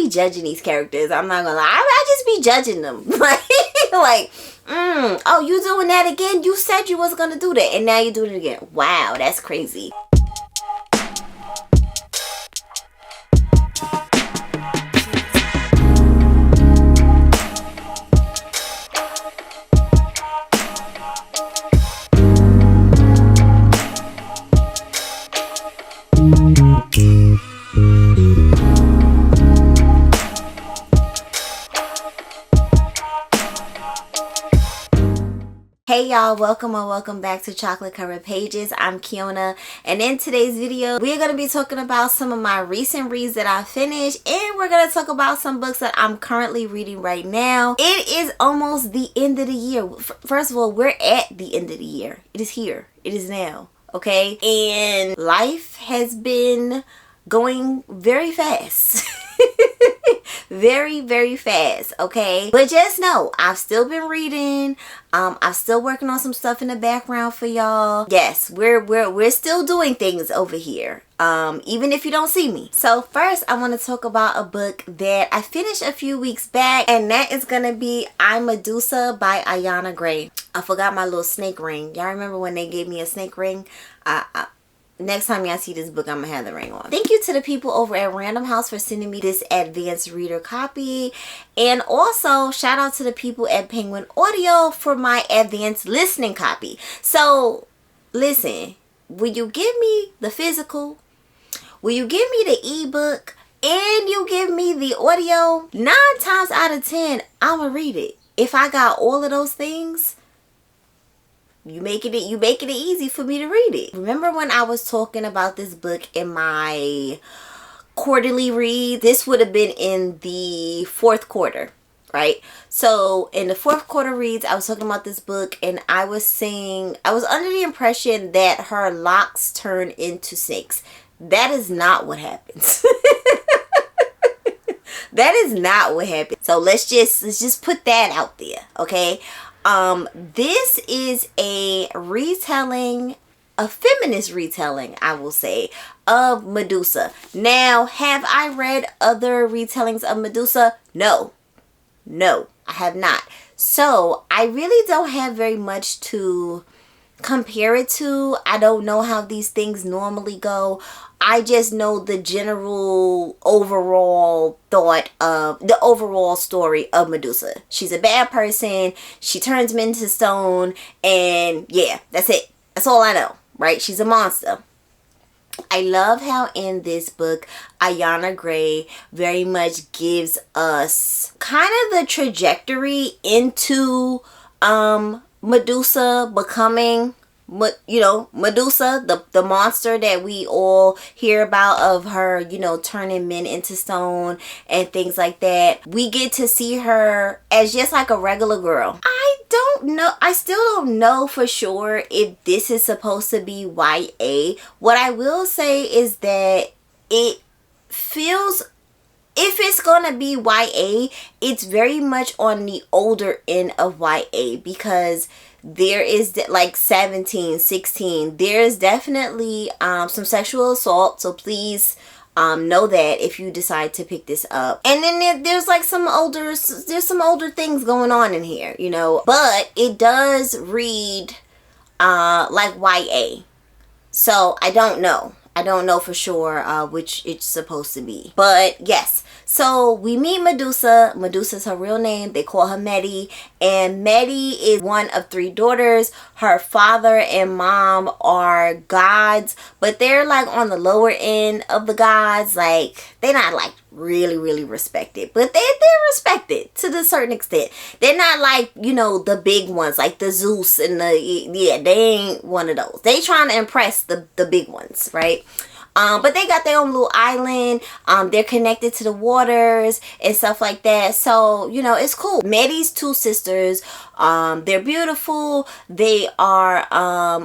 be judging these characters. I'm not gonna lie. I just be judging them. Oh, you doing that again? You said you was gonna do that, and now you're doing it again. Wow, that's crazy. Hey y'all, welcome back to Chocolate Covered Pages. I'm Kiona, and in today's video we're going to be talking about some of my recent reads that I finished, and we're going to talk about some books that I'm currently reading right now. It is almost the end of the year. First of all, we're at the end of the year. It is here. It is now. Okay? And life has been going very fast. very fast, okay? But just know, I've still been reading. I'm still working on some stuff in the background for y'all. Yes, we're still doing things over here, even if you don't see me. So first, I want to talk about a book that I finished a few weeks back, and that is gonna be I Medusa by Ayana Gray. I forgot my little snake ring. Y'all remember when they gave me a snake ring? Next time y'all see this book, I'm gonna have the ring on. Thank you to the people over at Random House for sending me this advanced reader copy. And also, shout out to the people at Penguin Audio for my advanced listening copy. So, listen, will you give me the physical? Will you give me the ebook? And you give me the audio? 9 times out of 10, I'ma read it. If I got all of those things, you making it easy for me to read it. Remember when I was talking about this book in my quarterly read? This would have been in the 4th quarter, right? So in the 4th quarter reads, I was talking about this book, and I was saying I was under the impression that her locks turn into snakes. That is not what happens. That is not what happened. So let's just put that out there, okay? This is a retelling, a feminist retelling, I will say, of Medusa. Now, have I read other retellings of Medusa? No, I have not. So I really don't have very much to compare it to. I don't know how these things normally go. I just know the general overall thought of the overall story of Medusa. She's a bad person. She turns men to stone. And yeah, that's it. That's all I know, right? She's a monster. I love how in this book, Ayana Gray very much gives us kind of the trajectory into Medusa becoming, Medusa, the monster that we all hear about, of her, turning men into stone and things like that. We get to see her as just like a regular girl. I still don't know for sure if this is supposed to be YA. What I will say is that it feels, if it's gonna be YA, it's very much on the older end of YA, because there is like 17, 16. There's definitely some sexual assault. So please know that if you decide to pick this up. And then there's like some older things going on in here, But it does read like YA. So I don't know. I don't know for sure which it's supposed to be. But yes. So we meet Medusa. Medusa's her real name. They call her Medi. And Medi is one of 3 daughters. Her father and mom are gods, but they're like on the lower end of the gods. Like, they're not like really respected, but they're respected to a certain extent. They're not like, the big ones like the Zeus and they ain't one of those. They trying to impress the big ones, right? But they got their own little island. They're connected to the waters and stuff like that. So, it's cool. Medi's 2 sisters, they're beautiful. They are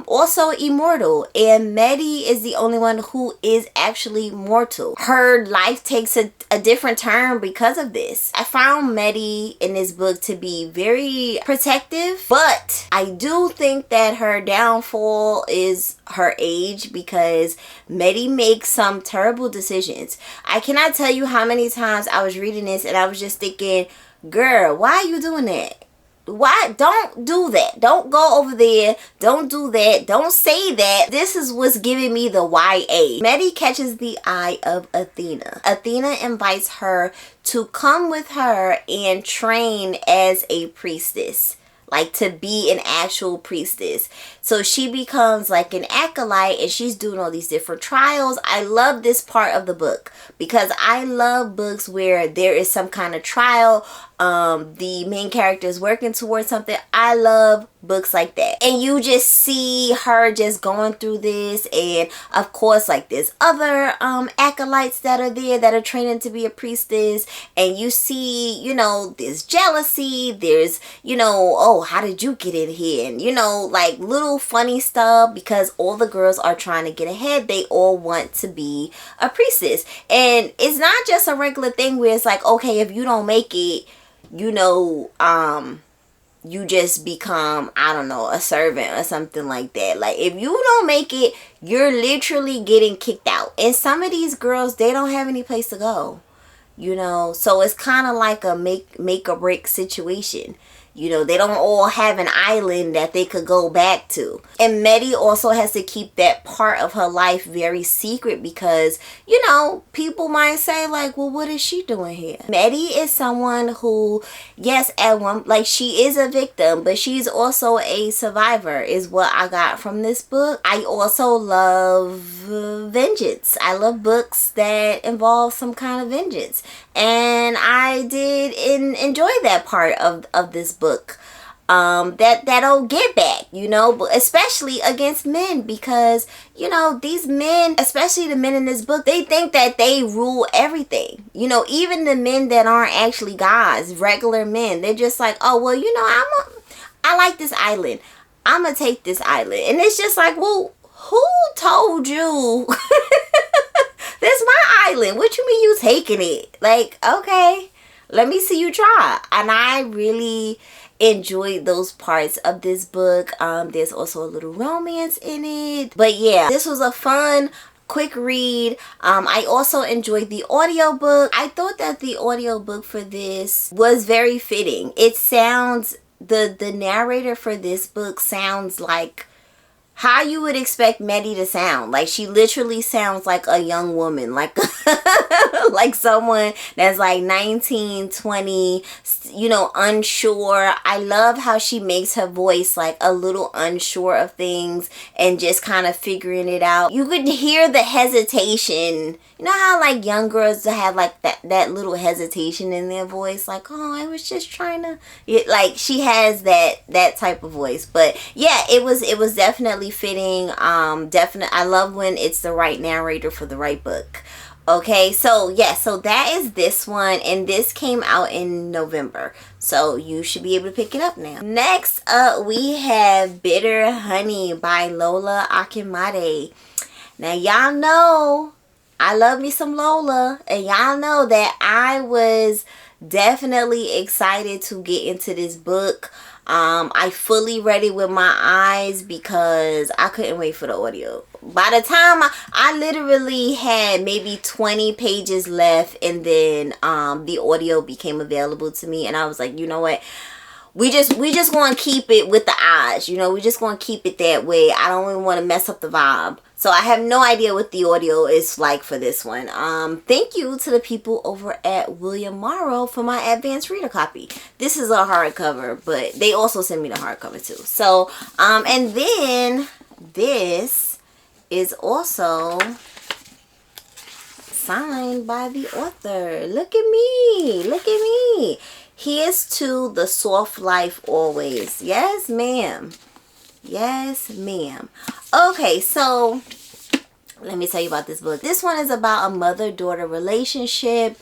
also immortal. And Medi is the only one who is actually mortal. Her life takes a different turn because of this. I found Medi in this book to be very protective, but I do think that her downfall is her age, because Medi makes some terrible decisions. I cannot tell you how many times I was reading this and I was just thinking, girl, why are you doing that? Why? Don't do that. Don't go over there. Don't do that. Don't say that. This is what's giving me the YA. Medi catches the eye of Athena. Athena invites her to come with her and train as a priestess, like to be an actual priestess. So she becomes like an acolyte and she's doing all these different trials. I love this part of the book because I love books where there is some kind of trial. The main character is working towards something. I love books like that. And you just see her just going through this, and of course like there's other acolytes that are there that are training to be a priestess, and you see, you know, there's jealousy, there's, you know, oh, how did you get in here, and you know, like little funny stuff, because all the girls are trying to get ahead. They all want to be a priestess, and it's not just a regular thing where it's like, okay, if you don't make it, you know, you just become, I don't know, a servant or something like that. Like, if you don't make it, you're literally getting kicked out. And some of these girls, they don't have any place to go, you know. So it's kind of like a make or break situation. You know, they don't all have an island that they could go back to. And Medi also has to keep that part of her life very secret because, you know, people might say like, well, what is she doing here? Medi is someone who, yes, at one, like she is a victim, but she's also a survivor is what I got from this book. I also love vengeance. I love books that involve some kind of vengeance. And I did enjoy that part of this book. That'll get back, you know, but especially against men, because, you know, these men, especially the men in this book, they think that they rule everything. You know, even the men that aren't actually guys, regular men, they're just like, oh, well, you know, I like this island. I'm gonna take this island. And it's just like, well, who told you? That's my island. What you mean you taking it? Like, okay, let me see you try. And I really enjoyed those parts of this book. There's also a little romance in it. But yeah, this was a fun, quick read. I also enjoyed the audiobook. I thought that the audiobook for this was very fitting. It sounds, the narrator for this book sounds like how you would expect Medi to sound. Like, she literally sounds like a young woman, like like someone that's like 19, 20, you know, unsure. I love how she makes her voice like a little unsure of things and just kind of figuring it out. You could hear the hesitation. You know how like young girls have like that little hesitation in their voice, like, oh, I was just trying to, like, she has that type of voice. But yeah, it was definitely fitting. I love when it's the right narrator for the right book. Okay, so yeah, so that is this one, and this came out in November, so you should be able to pick it up now. Next up, we have Bitter Honey by Lola Akinmade. Now, y'all know I love me some Lola, and y'all know that I was definitely excited to get into this book. I fully read it with my eyes because I couldn't wait for the audio. By the time I literally had maybe 20 pages left, and then the audio became available to me, and I was like, you know what? We just want to keep it with the eyes, you know, we just want to keep it that way. I don't even want to mess up the vibe. So I have no idea what the audio is like for this one. Thank you to the people over at William Morrow for my advanced reader copy. This is a hardcover, but they also sent me the hardcover too. So, and then this is also signed by the author. Look at me. Look at me. Here's to the soft life always. Yes, ma'am. Yes, ma'am. Okay, so let me tell you about this book. This one is about a mother-daughter relationship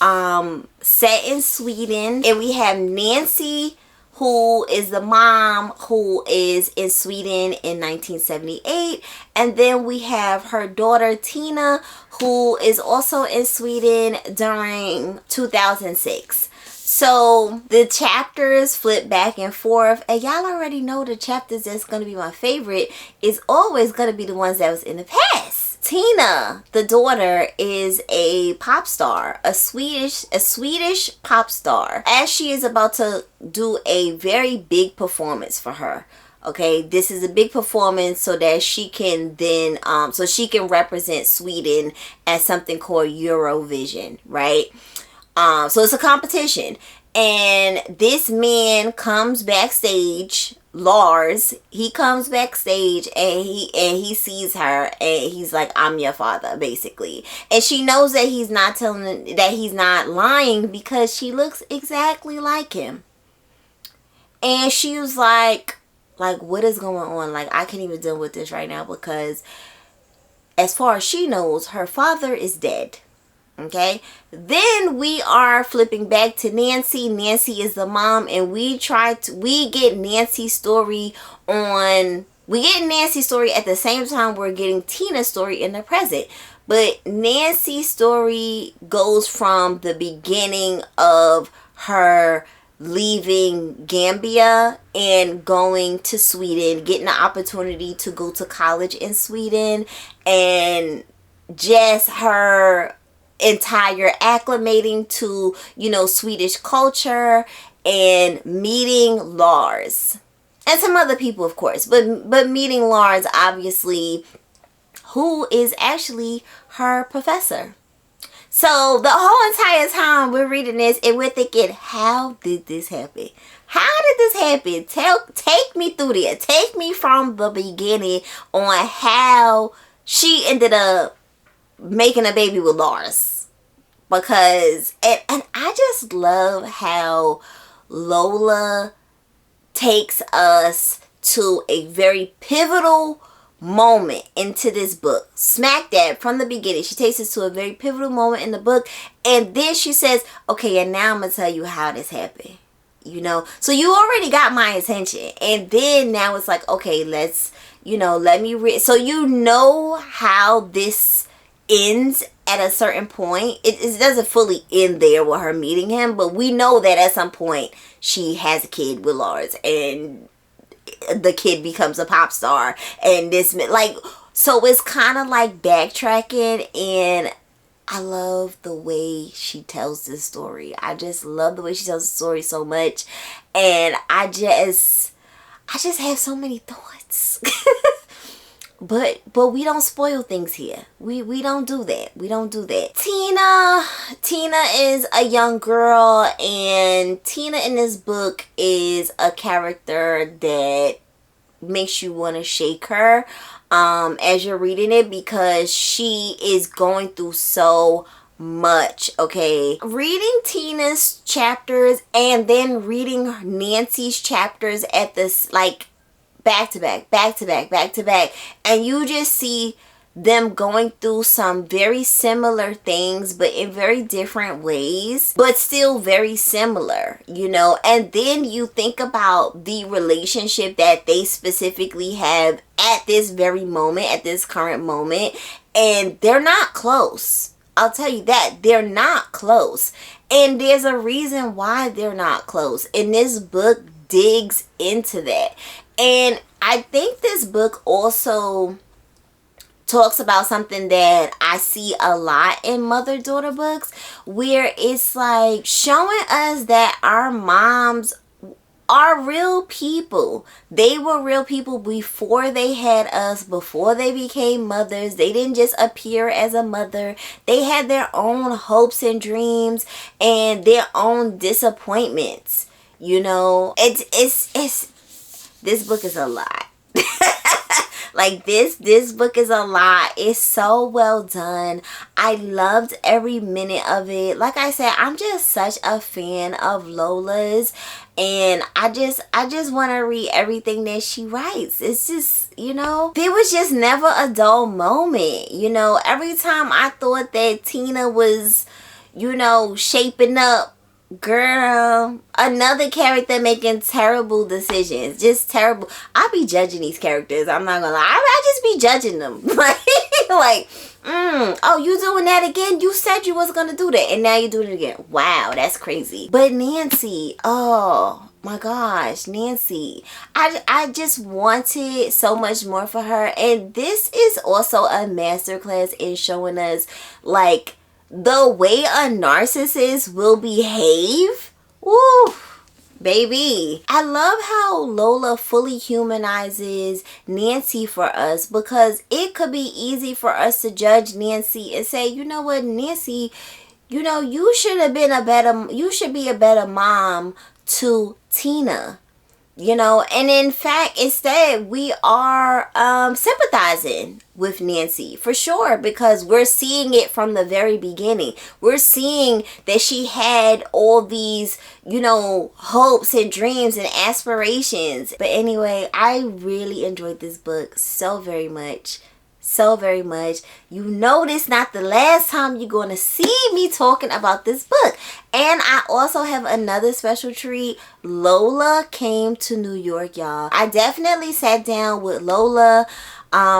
set in Sweden. And we have Nancy, who is the mom, who is in Sweden in 1978. And then we have her daughter, Tina, who is also in Sweden during 2006. So the chapters flip back and forth, and y'all already know the chapters that's going to be my favorite is always going to be the ones that was in the past. Tina, the daughter, is a pop star, a Swedish pop star, as she is about to do a very big performance for her. Okay, this is a big performance so that she can then so she can represent Sweden at something called Eurovision, right? So it's a competition, and this man comes backstage. Lars, he comes backstage and he sees her and he's like, "I'm your father," basically. And she knows that he's not lying because she looks exactly like him. And she was like, what is going on? Like, I can't even deal with this right now because as far as she knows, her father is dead. Okay, then we are flipping back to Nancy. Nancy is the mom, and we get Nancy's story at the same time we're getting Tina's story in the present. But Nancy's story goes from the beginning of her leaving Gambia and going to Sweden, getting the opportunity to go to college in Sweden, and just her entire acclimating to, Swedish culture and meeting Lars and some other people, of course, but meeting Lars, obviously, who is actually her professor. So the whole entire time we're reading this and we're thinking, how did this happen? How did this happen? Take me through there. Take me from the beginning on how she ended up making a baby with Lars. Because, and I just love how Lola takes us to a very pivotal moment into this book. Smack that from the beginning. She takes us to a very pivotal moment in the book. And then she says, okay, and now I'm going to tell you how this happened. So you already got my attention. And then now it's like, okay, let me read. So how this ends at a certain point. It doesn't fully end there with her meeting him, but we know that at some point she has a kid with Lars and the kid becomes a pop star, and so it's kind of like backtracking, and I love the way she tells this story. I just love the way she tells the story so much, and I just have so many thoughts. But we don't spoil things here. We don't do that. We don't do that. Tina is a young girl, and Tina in this book is a character that makes you want to shake her as you're reading it, because she is going through so much. Okay, reading Tina's chapters and then reading Nancy's chapters at this, back to back, and you just see them going through some very similar things, but in very different ways, but still very similar, and then you think about the relationship that they specifically have at this very moment, at this current moment, and they're not close. I'll tell you that. They're not close, and there's a reason why they're not close, and this book digs into that. And I think this book also talks about something that I see a lot in mother-daughter books, where it's like showing us that our moms are real people. They were real people before they had us, before they became mothers. They didn't just appear as a mother. They had their own hopes and dreams and their own disappointments. It's this book is a lot. This book is a lot. It's so well done. I loved every minute of it. Like I said, I'm just such a fan of Lola's, and I just want to read everything that she writes. It's just, there was just never a dull moment. Every time I thought that Tina was, shaping up, girl, another character making terrible decisions. Just terrible. I be judging these characters. I'm not gonna lie. I just be judging them. Like, oh, you doing that again? You said you was gonna do that, and now you're doing it again. Wow, that's crazy. But Nancy, oh my gosh, Nancy, I just wanted so much more for her, and this is also a masterclass in showing us like the way a narcissist will behave. Woo. Baby, I love how Lola fully humanizes Nancy for us, because it could be easy for us to judge Nancy and say, you know what, Nancy, you should be a better mom to Tina. And in fact, instead, we are sympathizing with Nancy for sure, because we're seeing it from the very beginning. We're seeing that she had all these, hopes and dreams and aspirations. But anyway, I really enjoyed this book so very much. So very much. This not the last time you're going to see me talking about this book. And I also have another special treat. Lola came to New York, y'all. I definitely sat down with Lola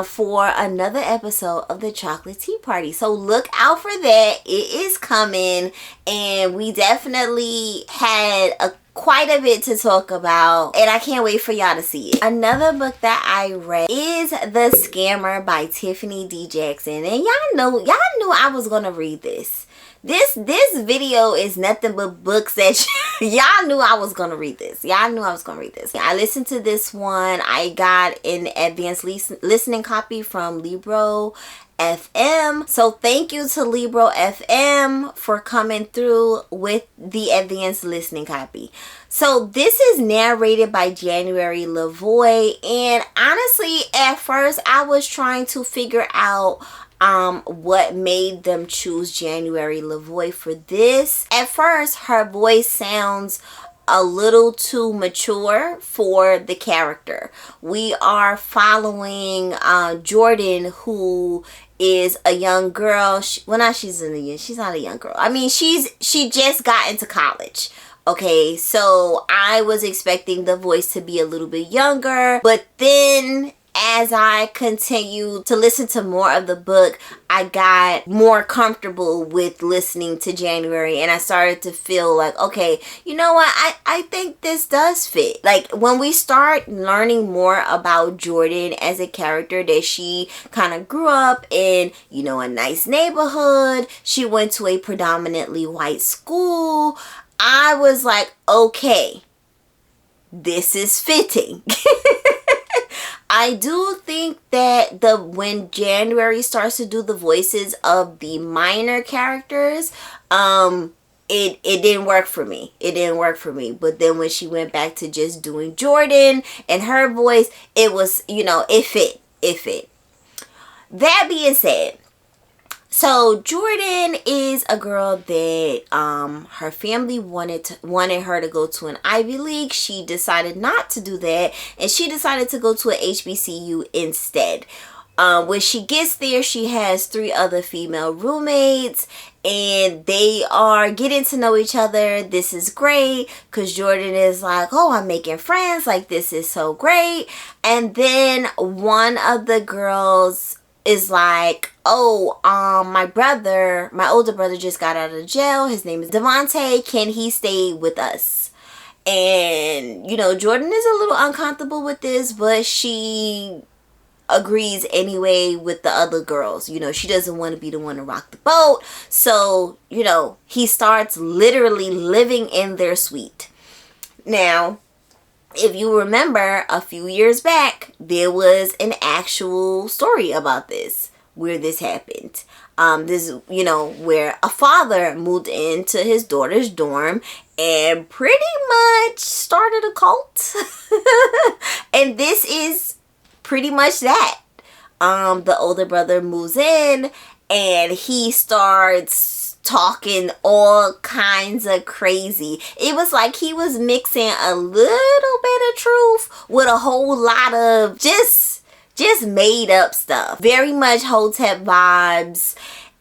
for another episode of the Chocolate Tea Party. So look out for that. It is coming. And we definitely had quite a bit to talk about, and I can't wait for y'all to see it. Another book that I read is The Scammer by Tiffany D. Jackson, and y'all knew I was gonna read this. This video is nothing but books that y'all knew I was gonna read this. Y'all knew I was gonna read this. I listened to this one. I got an advanced listening copy from Libro FM. So thank you to Libro FM for coming through with the advanced listening copy. So this is narrated by January Lavoie, and honestly, at first I was trying to figure out what made them choose January Lavoie for this. At first, her voice sounds a little too mature for the character. We are following Jordan, who is a young girl. She's not a young girl. I mean, she just got into college. Okay, so I was expecting the voice to be a little bit younger, but then as I continued to listen to more of the book, I got more comfortable with listening to January, and I started to feel like, okay, you know what, I think this does fit. Like, when we start learning more about Jordan as a character, that she kind of grew up in, a nice neighborhood, she went to a predominantly white school, I was like, okay, this is fitting. I do think that when January starts to do the voices of the minor characters, it didn't work for me. It didn't work for me. But then when she went back to just doing Jordan and her voice, it was, it fit. It fit. That being said, so Jordan is a girl that her family wanted her to go to an Ivy League. She decided not to do that, and she decided to go to an HBCU instead. When she gets there, she has 3 other female roommates, and they are getting to know each other. This is great, because Jordan is like, oh, I'm making friends. Like, this is so great. And then one of the girls is like, oh, my older brother just got out of jail. His name is Devontae. Can he stay with us? And, Jordan is a little uncomfortable with this, but she agrees anyway with the other girls. She doesn't want to be the one to rock the boat. So, he starts literally living in their suite. Now, if you remember, a few years back, there was an actual story about this, where this happened. Where a father moved into his daughter's dorm and pretty much started a cult. And this is pretty much that. The older brother moves in and he starts talking all kinds of crazy. It was like he was mixing a little bit of truth with a whole lot of just made up stuff. Very much Hotep vibes.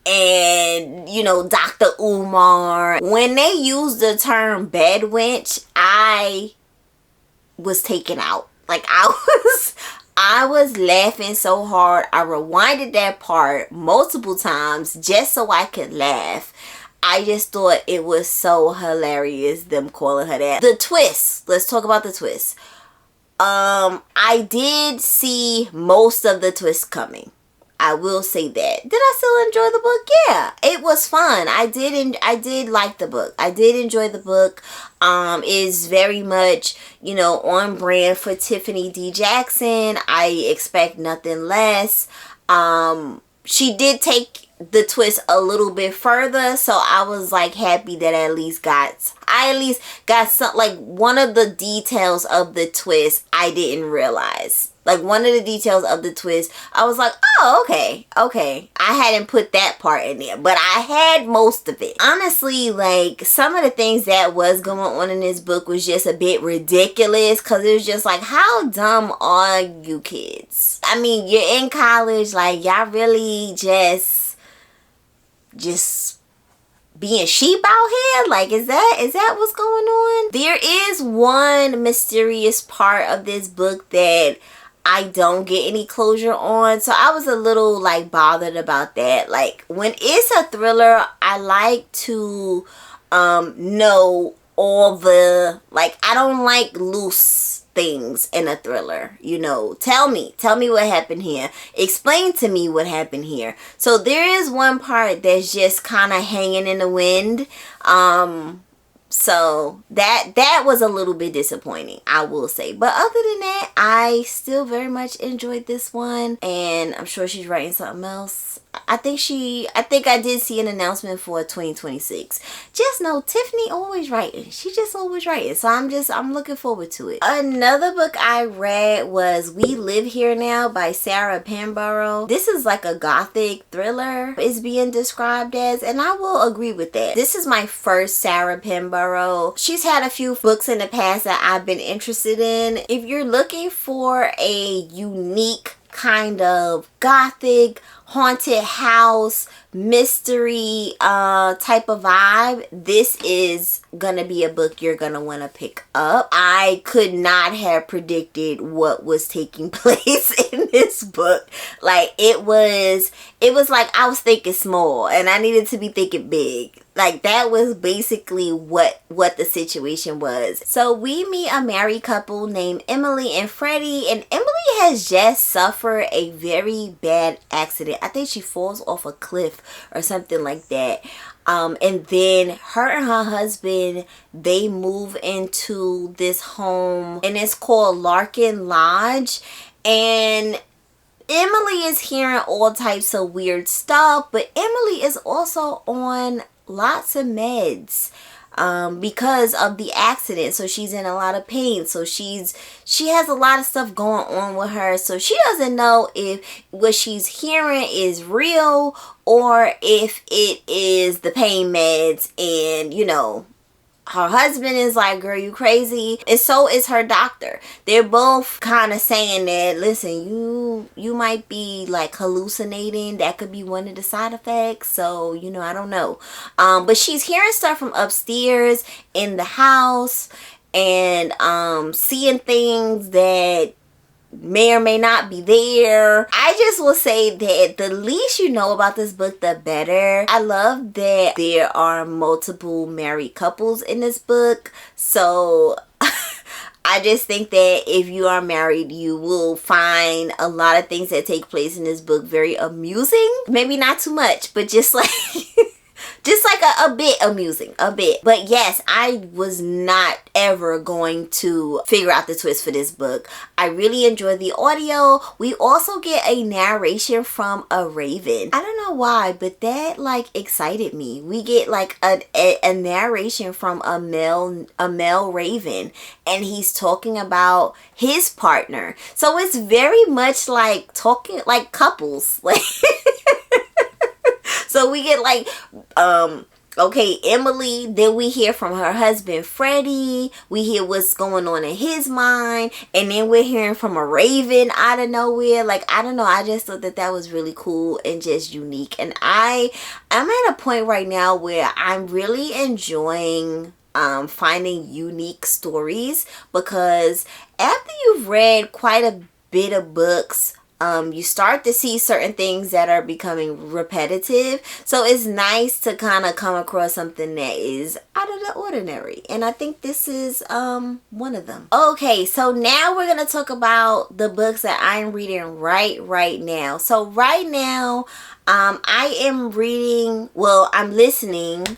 And, Dr. Umar. When they used the term bed wench, I was taken out. Like, I I was laughing so hard. I rewinded that part multiple times just so I could laugh. I just thought it was so hilarious, them calling her that. The twist. Let's talk about the twist. I did see most of the twist coming. I will say that. Did I still enjoy the book? Yeah, it was fun. I did like the book. I did enjoy the book. Is very much, on brand for Tiffany D. Jackson. I expect nothing less. She did take the twist a little bit further, so I was like happy that I at least got some, like, one of the details of the twist I didn't realize. Like, one of the details of the twist, I was like, oh, okay. I hadn't put that part in there, but I had most of it. Honestly, like, some of the things that was going on in this book was just a bit ridiculous, because it was just like, how dumb are you kids? I mean, you're in college, like, y'all really just being sheep out here? Like, is that what's going on? There is one mysterious part of this book that I don't get any closure on, so I was a little like bothered about that. Like, when it's a thriller, I like to know all the, like, I don't like loose things in a thriller. Tell me what happened here, explain to me what happened here. So there is one part that's just kind of hanging in the wind. So that was a little bit disappointing, I will say. But other than that, I still very much enjoyed this one, and I'm sure she's writing something else. I think I did see an announcement for 2026. Just know Tiffany always writing. She just always writing. So I'm looking forward to it. Another book I read was We Live Here Now by Sarah Penborough. This is like a gothic thriller, is being described as, and I will agree with that. This is my first Sarah Penborough. She's had a few books in the past that I've been interested in. If you're looking for a unique kind of gothic haunted house mystery type of vibe, this is gonna be a book you're gonna want to pick up. I could not have predicted what was taking place in this book. Like, it was like I was thinking small and I needed to be thinking big. Like, that was basically what the situation was. So we meet a married couple named Emily and Freddie, and Emily has just suffered a very bad accident. I think she falls off a cliff or something like that. And then her and her husband, they move into this home, and it's called Larkin Lodge. And Emily is hearing all types of weird stuff, but Emily is also on lots of meds because of the accident. So she's in a lot of pain. So she has a lot of stuff going on with her. So she doesn't know if what she's hearing is real or if it is the pain meds. And her husband is like, girl, you crazy. And so is her doctor. They're both kind of saying that, listen, you might be like hallucinating. That could be one of the side effects. So, I don't know. But she's hearing stuff from upstairs in the house and seeing things that may or may not be there. I just will say that the least you know about this book, the better. I love that there are multiple married couples in this book. So I just think that if you are married, you will find a lot of things that take place in this book very amusing. Maybe not too much, but just like a bit amusing, a bit. But yes, I was not ever going to figure out the twist for this book. I really enjoyed the audio. We also get a narration from a raven. I don't know why, but that like excited me. We get like a narration from a male raven, and he's talking about his partner. So it's very much like talking like couples. Like so we get like okay, Emily, then we hear from her husband Freddie, we hear what's going on in his mind, and then we're hearing from a raven out of nowhere. Like, I don't know, I just thought that was really cool and just unique. And I'm at a point right now where I'm really enjoying finding unique stories, because after you've read quite a bit of books, you start to see certain things that are becoming repetitive. So it's nice to kind of come across something that is out of the ordinary. And I think this is one of them. Okay, so now we're going to talk about the books that I'm reading right now. So right now, I am reading, well, I'm listening.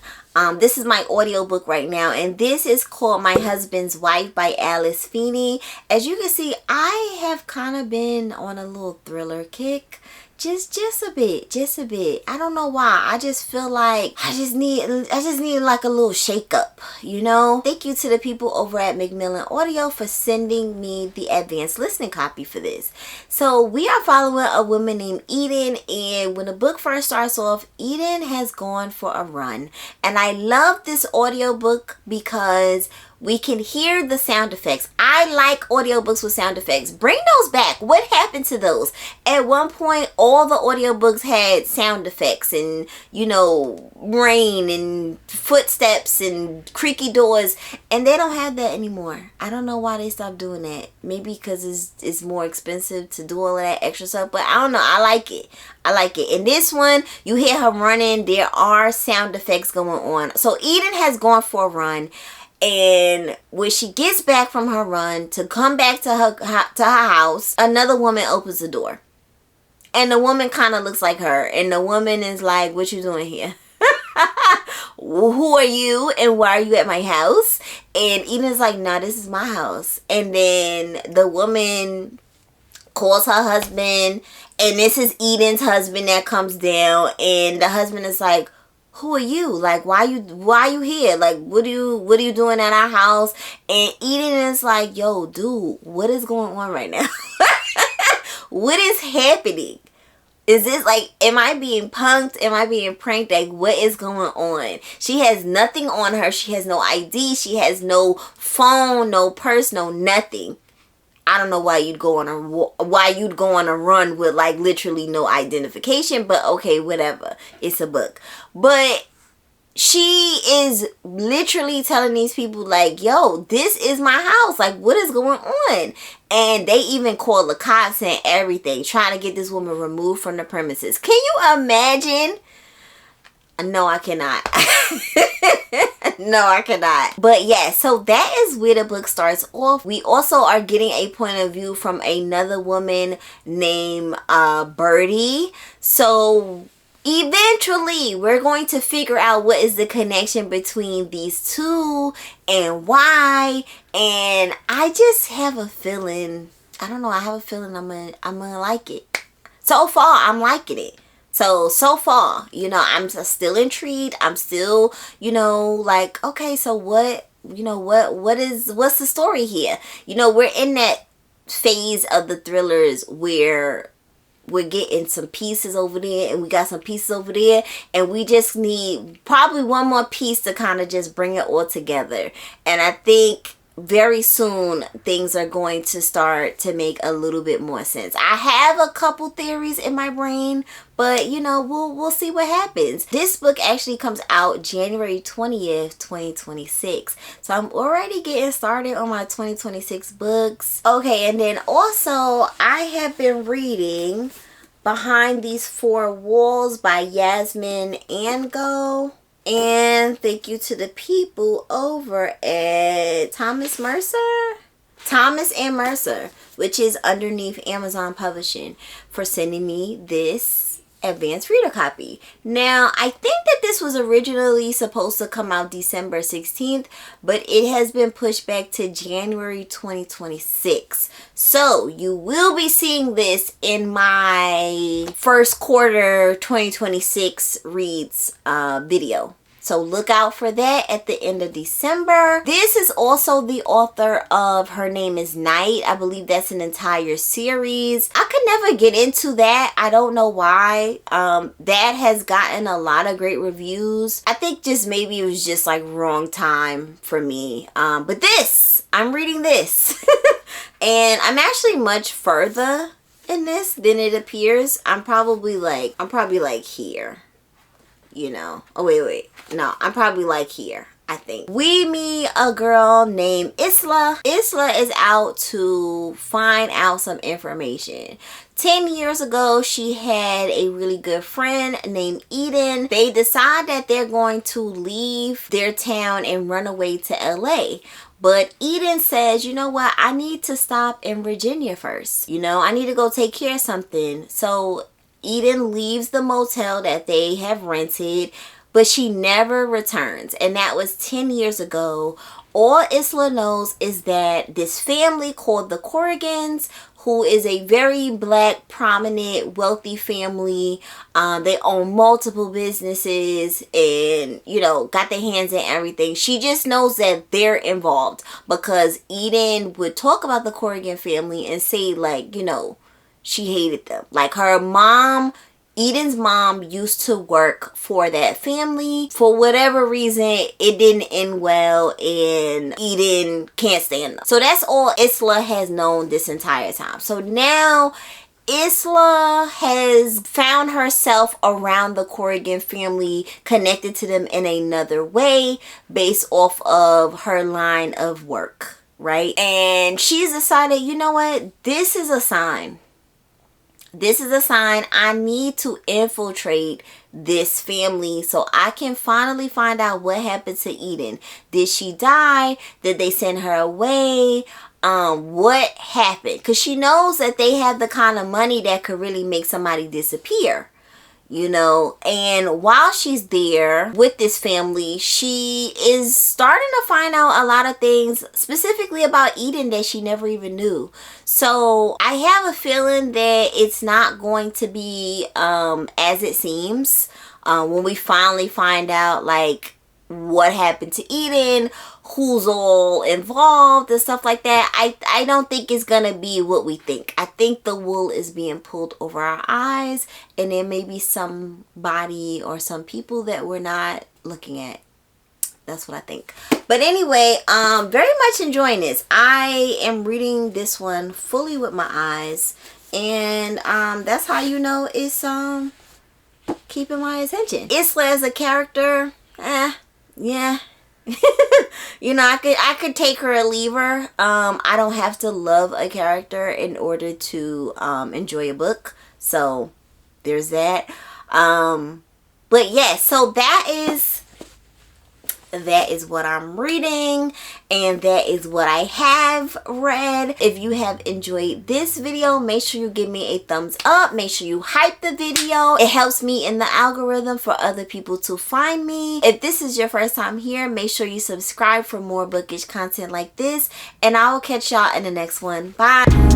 This is my audiobook right now, and this is called My Husband's Wife by Alice Feeney. As you can see, I have kind of been on a little thriller kick. Just a bit. I don't know why. I just feel like I just need like a little shake up, you know? Thank you to the people over at Macmillan Audio for sending me the advanced listening copy for this. So we are following a woman named Eden, and when the book first starts off, Eden has gone for a run. And I love this audiobook because we can hear the sound effects. I like audiobooks with sound effects. Bring those back. What happened to those? At one point, all the audiobooks had sound effects and, you know, rain and footsteps and creaky doors. And they don't have that anymore. I don't know why they stopped doing that. Maybe because it's more expensive to do all of that extra stuff. But I don't know. I like it. In this one, you hear her running. There are sound effects going on. So Eden has gone for a run. And when she gets back from her run to come back to her house, another woman opens the door. And the woman kind of looks like her. And the woman is like, what you doing here? Who are you? And why are you at my house? And Eden's like, nah, this is my house. And then the woman calls her husband. And this is Eden's husband that comes down. And the husband is like, who are you? Like, why you here? Like, what are you doing at our house? And Eden is like, yo, dude, what is going on right now? What is happening? Is this like, am I being punked? Am I being pranked? Like, what is going on? She has nothing on her. She has no ID. She has no phone, no purse, no nothing. I don't know why you'd go on a run with like literally no identification, but okay, whatever. It's a book. But she is literally telling these people like, yo, this is my house. Like, what is going on? And they even call the cops and everything, trying to get this woman removed from the premises. Can you imagine? No, I cannot. No, I cannot. But yeah, so that is where the book starts off. We also are getting a point of view from another woman named Birdie. So eventually we're going to figure out what is the connection between these two and why. And I just have a feeling, I don't know, I have a feeling I'm gonna like it. So far, I'm liking it. So far, you know, I'm still intrigued. I'm still, you know, like, okay, so what, you know, what's the story here? You know, we're in that phase of the thrillers where we're getting some pieces over there and we got some pieces over there, and we just need probably one more piece to kind of just bring it all together. And I think very soon things are going to start to make a little bit more sense. I have a couple theories in my brain, but you know, we'll see what happens. This book actually comes out January 20th, 2026. So I'm already getting started on my 2026 books. Okay, and then also I have been reading Behind These Four Walls by Yasmin Ango. And thank you to the people over at Thomas and Mercer, which is underneath Amazon Publishing, for sending me this advanced reader copy. Now, I think that this was originally supposed to come out December 16th, but it has been pushed back to January 2026. So, you will be seeing this in my first quarter 2026 reads video. So look out for that at the end of December. This is also the author of Her Name is Night. I believe that's an entire series. I could never get into that. I don't know why. That has gotten a lot of great reviews. I think just maybe it was just like wrong time for me. But this, I'm reading this. And I'm actually much further in this than it appears. I'm probably like here. You know, oh wait, no, I'm probably like here. I think. We meet a girl named Isla. Isla is out to find out some information. 10 years ago, she had a really good friend named Eden. They decide that they're going to leave their town and run away to LA. But Eden says, you know what, I need to stop in Virginia first. You know, I need to go take care of something. So Eden leaves the motel that they have rented, but she never returns. And that was 10 years ago. All Isla knows is that this family called the Corrigans, who is a very black, prominent, wealthy family. They own multiple businesses and, you know, got their hands in everything. She just knows that they're involved because Eden would talk about the Corrigan family and say, like, you know, she hated them. Like her mom, Eden's mom, used to work for that family. For whatever reason, it didn't end well and Eden can't stand them. So that's all Isla has known this entire time. So now Isla has found herself around the Corrigan family, connected to them in another way based off of her line of work, right? And she's decided, you know what, this is a sign. This is a sign. I need to infiltrate this family so I can finally find out what happened to Eden. Did she die? Did they send her away? What happened? Because she knows that they have the kind of money that could really make somebody disappear. You know, and while she's there with this family, she is starting to find out a lot of things specifically about Eden that she never even knew. So I have a feeling that it's not going to be as it seems when we finally find out like what happened to Eden, who's all involved and stuff like that. I don't think it's gonna be what we think. I think the wool is being pulled over our eyes and there may be somebody or some people that we're not looking at. That's what I think. But anyway, very much enjoying this. I am reading this one fully with my eyes, and that's how you know it's keeping my attention. Isla as a character, yeah. You know, I could take her or leave her. I don't have to love a character in order to enjoy a book. So there's that. But yeah, so that is what I'm reading, and that is what I have read. If you have enjoyed this video, make sure you give me a thumbs up. Make sure you hype the video. It helps me in the algorithm for other people to find me. If this is your first time here, make sure you subscribe for more bookish content like this, and I will catch y'all in the next one. Bye.